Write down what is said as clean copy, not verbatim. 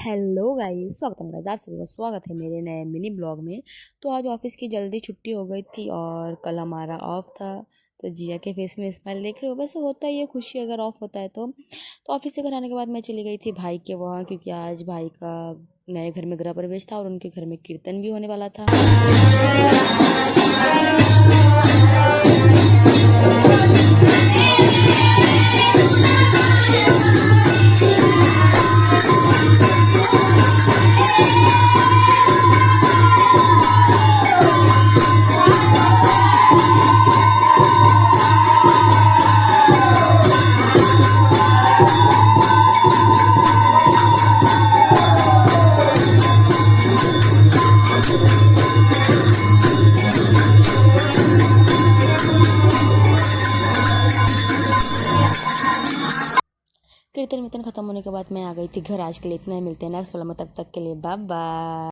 Hello guys, स्वागतम guys, आप सभी का स्वागत है मेरे नए मिनी ब्लॉग में। तो आज ऑफिस की जल्दी छुट्टी हो गई थी और कल हमारा ऑफ था। तो जिया के फेस में स्माइल देख रहे हो। वैसे होता ही है खुशी अगर ऑफ होता है तो ऑफिस से घर आने के बाद मैं चली गई थी भाई के वहाँ, क्योंकि आज भाई का नए घर में गृह प्रवेश था और उनके घर में कीर्तन भी होने वाला था। कीर्तन वीर्तन खत्म होने के बाद मैं आ गई थी घर। आज के लिए इतना ही, मिलते हैं नेक्स्ट वाला में, तब तक के लिए बाय बाय।